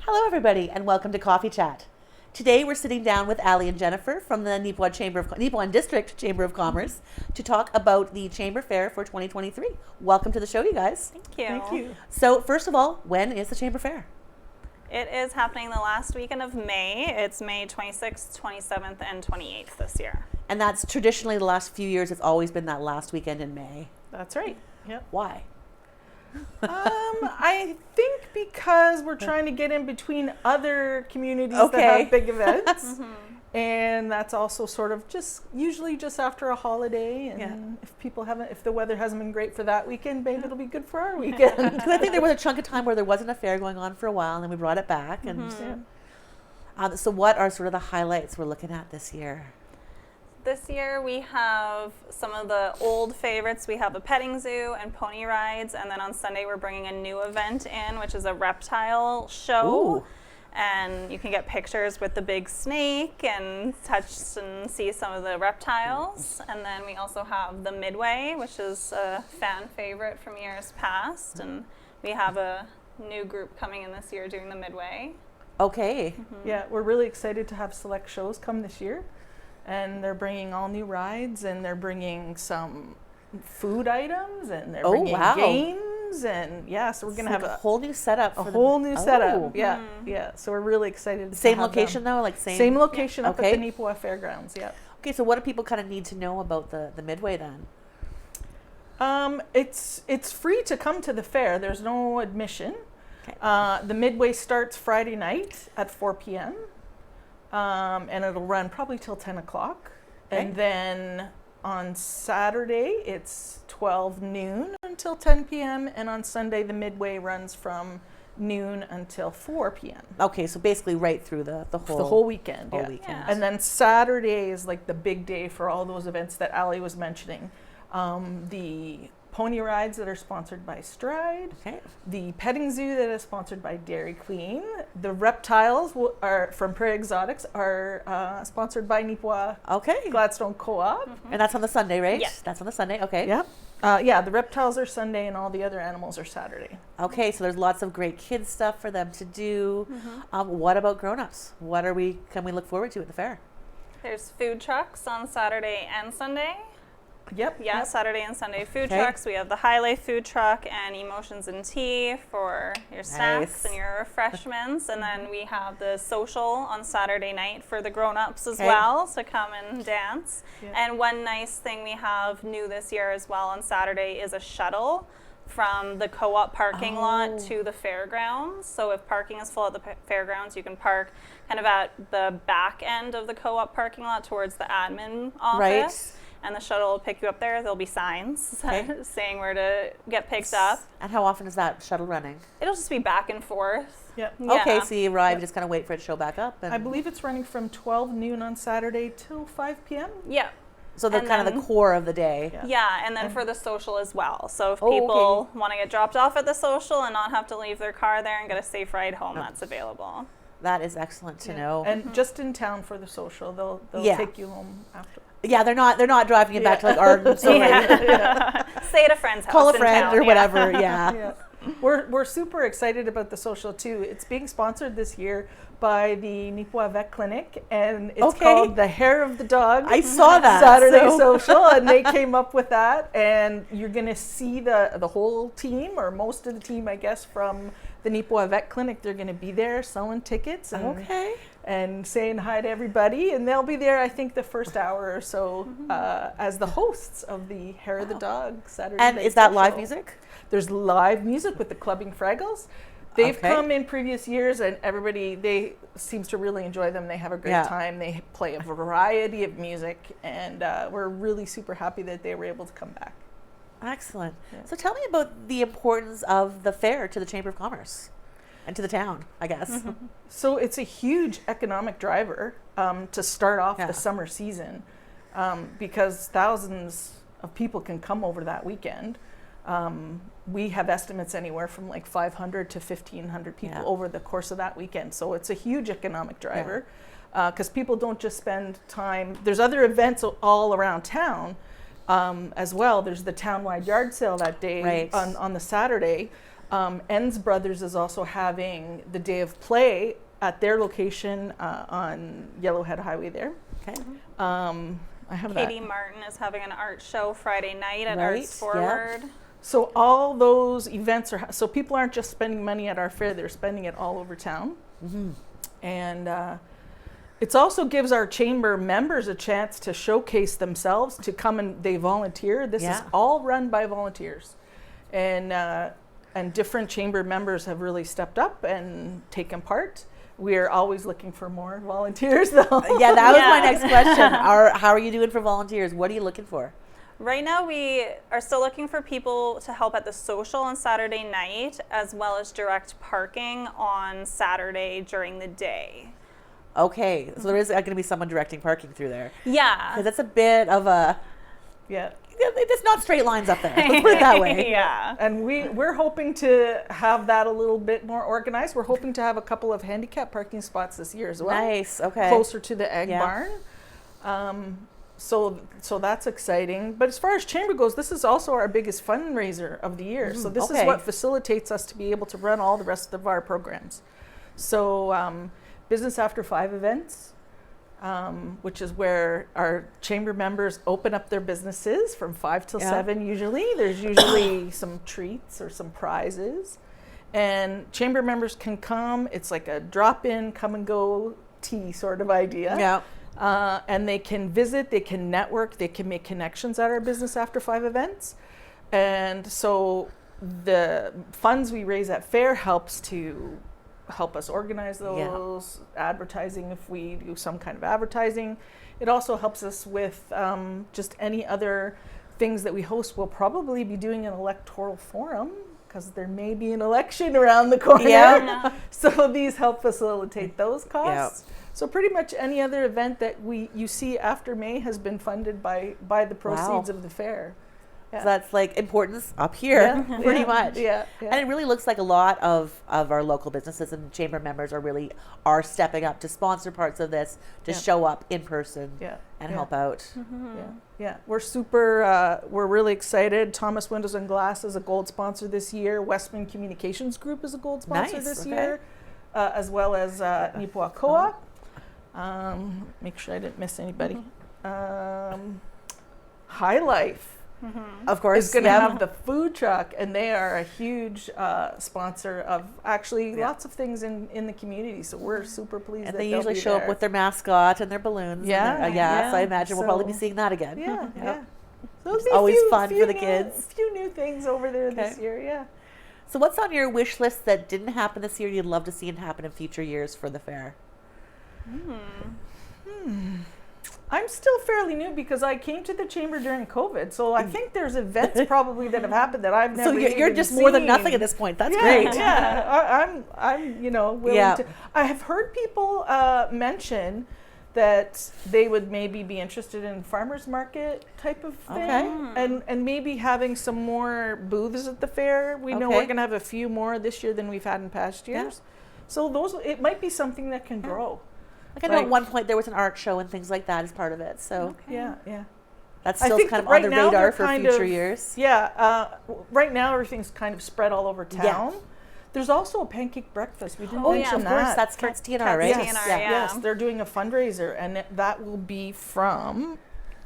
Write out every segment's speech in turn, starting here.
Hello everybody and welcome to Coffee Chat. Today we're sitting down with Ali and Jennifer from the Nipawin District Chamber of Commerce to talk about the Chamber Fair for 2023. Welcome to the show, you guys. Thank you. Thank you. So first of all, when is the Chamber Fair? It is happening the last weekend of May. It's May 26th, 27th, and 28th this year. And that's traditionally the last few years, it's always been that last weekend in May. That's right. Yep. Why? I think because we're trying to get in between other communities Okay. that have big events. And that's also sort of usually just after a holiday. And if the weather hasn't been great for that weekend, maybe it'll be good for our weekend. Because I think there was a chunk of time where there wasn't a fair going on for a while and then we brought it back. And so what are sort of the highlights we're looking at this year? This year we have some of the old favorites. We have a petting zoo and pony rides, and then on Sunday we're bringing a new event in, which is a reptile show. Ooh. And you can get pictures with the big snake and touch and see some of the reptiles. And then we also have the Midway, which is a fan favorite from years past. And we have a new group coming in this year doing the Midway. Okay. Yeah, we're really excited to have select shows come this year. And they're bringing all new rides, and they're bringing some food items, and they're bringing games, and so we're going to have a whole new setup. A whole new setup. Yeah. So we're really excited to Same have location them. though, Same location up at the Nipawin Fairgrounds. Yeah. Okay, so what do people kind of need to know about the Midway then? It's free to come to the fair. There's no admission. Okay. The Midway starts Friday night at 4 p.m. And it'll run probably till 10 o'clock. Okay. And then on Saturday, it's 12 noon until 10 p.m. And on Sunday, the Midway runs from noon until 4 p.m. Okay, so basically right through the whole weekend. Whole yeah. weekend. Yeah. And then Saturday is like the big day for all those events that Ali was mentioning. The pony rides that are sponsored by Stride, Okay. the petting zoo that is sponsored by Dairy Queen, the reptiles are from Prairie Exotics are sponsored by Nipawin Okay. Gladstone Co-op. And that's on the Sunday, right? Yeah. That's on the Sunday. Okay. Yep. The reptiles are Sunday and all the other animals are Saturday. Okay, so there's lots of great kids stuff for them to do. What about grown-ups? What can we look forward to at the fair? There's food trucks on Saturday and Sunday. Yep. Yeah, Saturday and Sunday food Okay. trucks. We have the High Life food truck and Emotions and Tea for your snacks Nice. and your refreshments. And then we have the social on Saturday night for the grown-ups as Okay. well to come and dance. Yeah. And one nice thing we have new this year as well on Saturday is a shuttle from the co-op parking lot to the fairgrounds. So if parking is full at the fairgrounds, you can park kind of at the back end of the co-op parking lot towards the admin office. Right. And the shuttle will pick you up there. There'll be signs Okay. saying where to get picked up. And how often is that shuttle running? It'll just be back and forth. Yep. Okay, Yeah. so you arrive, just kind of wait for it to show back up. And I believe it's running from 12 noon on Saturday till 5 p.m. Yeah. so the and kind of the then- core of the day. Yeah. Yeah, and then for the social as well. So if Oh, people want to get dropped off at the social and not have to leave their car there and get a safe ride home, that's available. That is excellent to know. And just in town for the social, they'll Yeah. take you home after. Yeah, they're not driving you back to like Arden. So Stay at a friend's house. call a in friend town, or yeah. whatever. Yeah. Yeah. We're super excited about the social too. It's being sponsored this year by the Nipawin Vet Clinic, and it's Okay. called the Hair of the Dog. I saw that. Saturday so- social, and they came up with that. And you're gonna see the whole team, or most of the team, I guess, from the Nipawin Vet Clinic. They're gonna be there selling tickets and Okay. and saying hi to everybody, and they'll be there, I think, the first hour or so as the hosts of the Hair of the Dog Saturday And night is that live social. music? There's live music with the Clubbing Fraggles. They've Okay. come in previous years, and they seems to really enjoy them. They have a great Yeah. time. They play a variety of music, and we're really super happy that they were able to come back. Excellent. Yeah. So tell me about the importance of the fair to the Chamber of Commerce and to the town, I guess. So it's a huge economic driver to start off Yeah. the summer season because thousands of people can come over that weekend. We have estimates anywhere from like 500 to 1,500 people Yeah. over the course of that weekend. So it's a huge economic driver because people don't just spend time. There's other events all around town as well. There's the townwide yard sale that day Right. on the Saturday. Enns Brothers is also having the Day of Play at their location on Yellowhead Highway there. Okay. I have Katie that. Martin is having an art show Friday night at Right, Arts Forward. yeah. So all those events are, so people aren't just spending money at our fair, they're spending it all over town. Mm-hmm. And it also gives our chamber members a chance to showcase themselves, to come and they volunteer. This is all run by volunteers. And different chamber members have really stepped up and taken part. We are always looking for more volunteers, though. Yeah, that was my next question. How are you doing for volunteers? What are you looking for? Right now, we are still looking for people to help at the social on Saturday night, as well as direct parking on Saturday during the day. Okay, so there is going to be someone directing parking through there. Yeah. Because that's a bit of a... Yeah. It's not straight lines up there. Let's put it that way. Yeah. And we're hoping to have that a little bit more organized. We're hoping to have a couple of handicap parking spots this year as well. Nice, okay. Closer to the egg barn. So that's exciting. But as far as chamber goes, this is also our biggest fundraiser of the year. So this is what facilitates us to be able to run all the rest of our programs. So Business After 5 events, which is where our chamber members open up their businesses from 5 till 7 usually. There's usually some treats or some prizes. And chamber members can come. It's like a drop-in, come-and-go tea sort of idea. Yeah. And they can visit, they can network, they can make connections at our Business After 5 events. And so the funds we raise at fair helps us organize those, advertising if we do some kind of advertising. It also helps us with just any other things that we host. We'll probably be doing an electoral forum because there may be an election around the corner. Yeah. So these help facilitate those costs. Yeah. So pretty much any other event that you see after May has been funded by the proceeds of the fair. Yeah. So that's like importance up here, pretty much. Yeah. And it really looks like a lot of our local businesses and chamber members are stepping up to sponsor parts of this, to show up in person and help out. Yeah. We're really excited. Thomas Windows and Glass is a gold sponsor this year. Westman Communications Group is a gold sponsor this year, as well as Nipua Co-op. Make sure I didn't miss anybody. High Life. Of course, is going to have the food truck, and they are a huge sponsor of actually lots of things in the community. So we're super pleased. And that they they'll usually be show there. up with their mascot and their balloons. So I imagine we'll probably be seeing that again. Yeah. It's always fun for the kids. A few new things over there this year. Yeah. So what's on your wish list that didn't happen this year you'd love to see it happen in future years for the fair? I'm still fairly new because I came to the chamber during COVID, so I think there's events probably that have happened that I've never. So you're even just seen. more than nothing at this point. That's great. Yeah, I'm willing to. I have heard people mention that they would maybe be interested in farmers market type of thing, and maybe having some more booths at the fair. We know we're going to have a few more this year than we've had in past years, so it might be something that can grow. Like I know at one point there was an art show and things like that as part of it. So yeah. That's still kind of on the radar for future years. Yeah. Right now everything's kind of spread all over town. Yeah. There's also a pancake breakfast. We didn't mention that. Of course. That's Cat's TNR, right? Yes, they're doing a fundraiser, and that will be from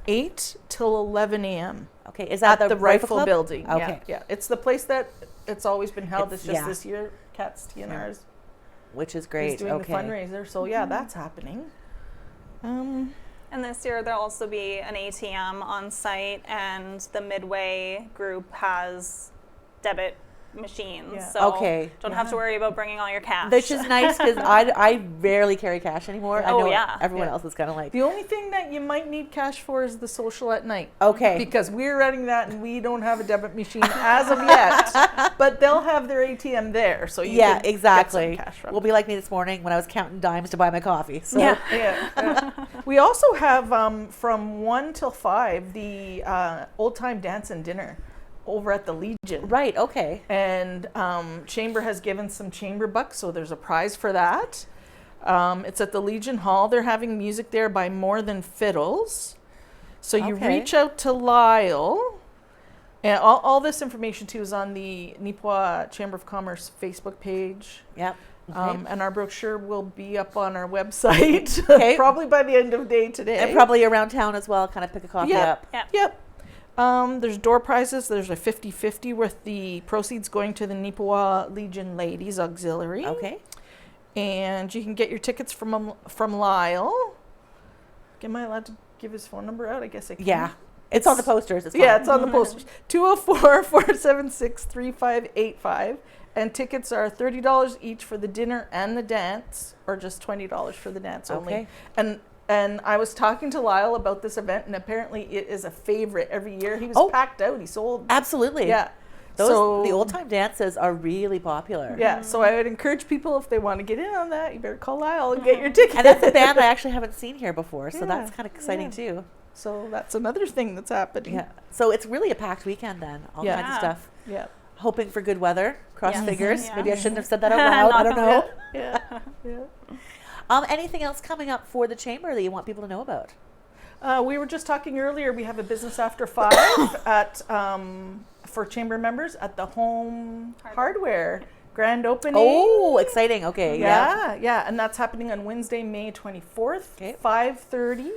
8 till 11 a.m. Okay, is that at the Rifle Building? Okay. Yeah. It's the place that it's always been held. It's just this year, Cat's TNR's. Which is great. He's doing the fundraiser, so that's happening. And this year there'll also be an ATM on site, and the Midway group has debit machines, so don't have to worry about bringing all your cash. Which is nice because I rarely carry cash anymore. I know everyone else is kind of like. The only thing that you might need cash for is the social at night. Okay. Because we're running that and we don't have a debit machine as of yet, but they'll have their ATM there, so you can exactly. Get some cash from We'll be like me this morning when I was counting dimes to buy my coffee. So. We also have from 1 till 5 the old time dance and dinner over at the Legion. Right, okay. And Chamber has given some chamber bucks, so there's a prize for that. It's at the Legion Hall. They're having music there by More Than Fiddles. So you reach out to Lyle And all this information too is on the Nipawin Chamber of Commerce Facebook page. Yep. Okay. And our brochure will be up on our website probably by the end of day today. And probably around town as well, kind of pick a coffee up. Yep. There's door prizes. There's a 50-50 with the proceeds going to the Nipawin Legion Ladies Auxiliary. Okay. And you can get your tickets from Lyle. Am I allowed to give his phone number out? I guess I can. Yeah. It's on the posters. It's fine. Yeah, it's on the posters. 204-476-3585. And tickets are $30 each for the dinner and the dance, or just $20 for the dance only. And I was talking to Lyle about this event, and apparently it is a favorite every year. He was packed out. He sold. Absolutely. Yeah. The old time dances are really popular. Yeah. So I would encourage people, if they want to get in on that, you better call Lyle and get your ticket. And that's a band I actually haven't seen here before, so that's kind of exciting too. So that's another thing that's happening. Yeah. So it's really a packed weekend then. All kinds of stuff. Yeah. Hoping for good weather. Cross fingers. Yeah. Maybe I shouldn't have said that out loud. I don't know. Yeah. Anything else coming up for the chamber that you want people to know about? We were just talking earlier. We have a business after 5 at for chamber members at the Home Hardware grand opening. Oh, exciting! Okay, yeah, and that's happening on Wednesday, May 24th, 5:30.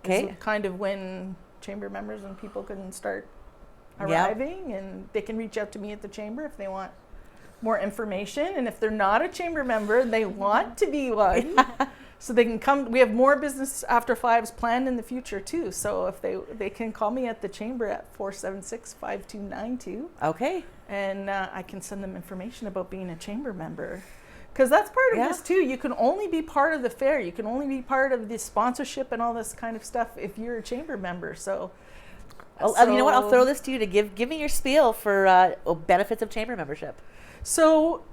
Okay, kind of when chamber members and people can start arriving, and they can reach out to me at the chamber if they want more information, and if they're not a chamber member and they want to be one, so they can come. We have more business after 5s planned in the future too, so if they can call me at the chamber at 476-5292. Okay. And I can send them information about being a chamber member, because that's part of this too. You can only be part of the fair, you can only be part of the sponsorship and all this kind of stuff if you're a chamber member. So you know what, I'll throw this to you to give me your spiel for benefits of chamber membership. So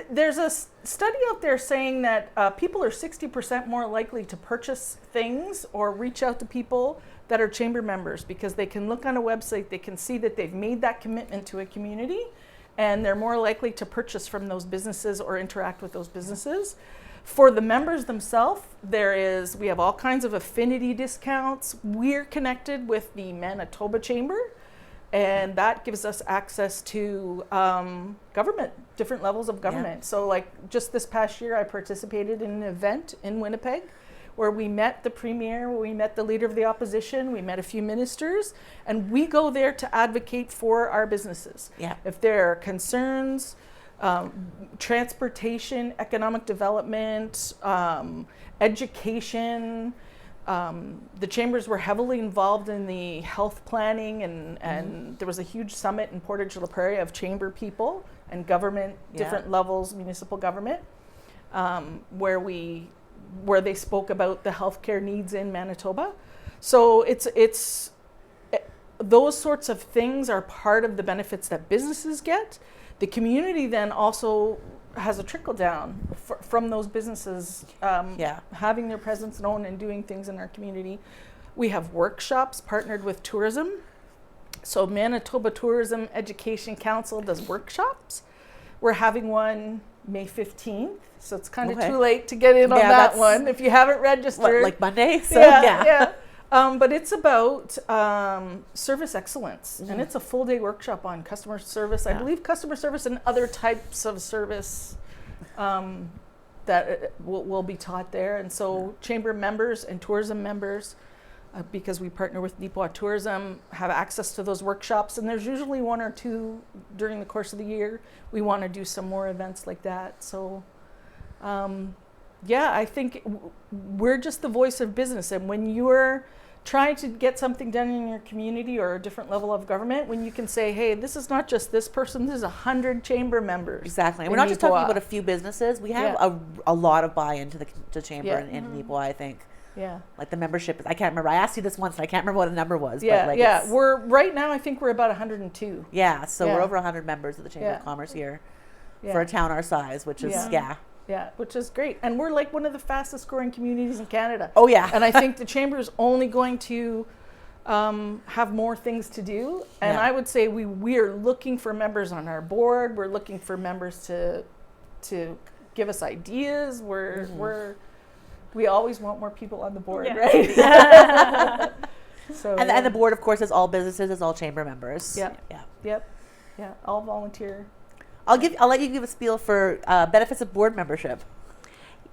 there's a study out there saying that people are 60% more likely to purchase things or reach out to people that are chamber members, because they can look on a website, they can see that they've made that commitment to a community, and they're more likely to purchase from those businesses or interact with those businesses. For the members themselves, we have all kinds of affinity discounts. We're connected with the Manitoba Chamber, and that gives us access to government, different levels of government. Yeah. So like just this past year, I participated in an event in Winnipeg where we met the premier, we met the leader of the opposition, we met a few ministers, and we go there to advocate for our businesses. Yeah. If there are concerns, transportation, economic development, education. The chambers were heavily involved in the health planning, and there was a huge summit in Portage la Prairie of chamber people and government, different levels, municipal government, where they spoke about the healthcare needs in Manitoba. So it's those sorts of things are part of the benefits that businesses get. The community then also has a trickle down from those businesses having their presence known and doing things in our community. We have workshops partnered with tourism. So Manitoba Tourism Education Council does workshops. We're having one May 15th, so it's kind of too late to get in on that one if you haven't registered. Like Monday? So, but it's about service excellence, and it's a full day workshop on customer service. I believe customer service and other types of service that will be taught there. And so chamber members and tourism members, because we partner with Nipawin Tourism, have access to those workshops, and there's usually one or two during the course of the year. We want to do some more events like that. So I think we're just the voice of business, and when you're trying to get something done in your community or a different level of government, when you can say, hey, this is not just this person, this is 100 chamber members. Exactly. And we're not just talking about a few businesses. We have a lot of buy-in to the chamber in Nipawin, I think. Yeah. Like the membership, I can't remember. I asked you this once, and I can't remember what the number was. Yeah, but like we're right now, I think we're about 102. Yeah, so we're over 100 members of the Chamber of Commerce here for a town our size, which is, Yeah, which is great. And we're like one of the fastest growing communities in Canada. Oh, yeah. And I think the Chamber is only going to have more things to do. And I would say we are looking for members on our board. We're looking for members to give us ideas. We always want more people on the board, right? So And the board, of course, is all businesses, is all chamber members. Yep. Yeah. Yep. Yeah. All volunteer. I'll let you give a spiel for benefits of board membership.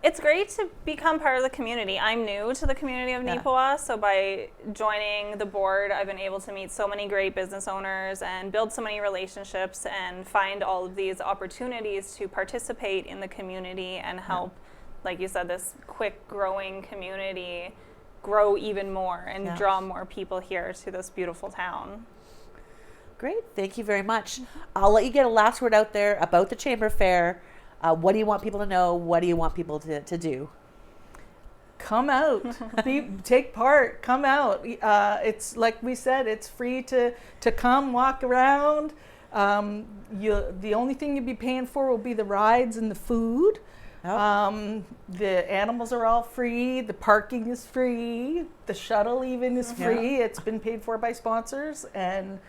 It's great to become part of the community. I'm new to the community of Neepawa, so by joining the board, I've been able to meet so many great business owners and build so many relationships and find all of these opportunities to participate in the community and help, like you said, this quick growing community grow even more and draw more people here to this beautiful town. Great. Thank you very much. I'll let you get a last word out there about the Chamber Fair. What do you want people to know? What do you want people to do? Come out, take part, come out. It's like we said, it's free to come walk around. The only thing you'll be paying for will be the rides and the food. Oh. The animals are all free. The parking is free. The shuttle even is free. It's been paid for by sponsors. And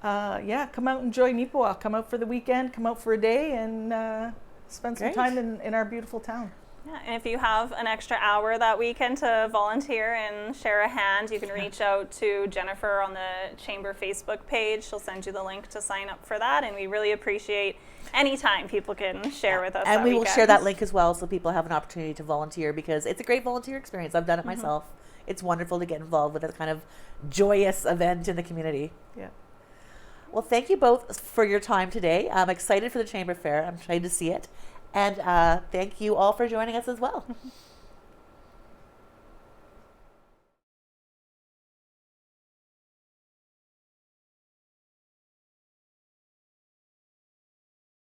come out and enjoy Neepawa. Come out for the weekend, come out for a day, and spend some time in our beautiful town. Yeah, and if you have an extra hour that weekend to volunteer and share a hand, you can reach out to Jennifer on the Chamber Facebook page. She'll send you the link to sign up for that, and we really appreciate any time people can share with us. And we will share that link as well so people have an opportunity to volunteer, because it's a great volunteer experience. I've done it myself. It's wonderful to get involved with a kind of joyous event in the community. Yeah. Well, thank you both for your time today. I'm excited for the Chamber Fair. I'm excited to see it. And thank you all for joining us as well.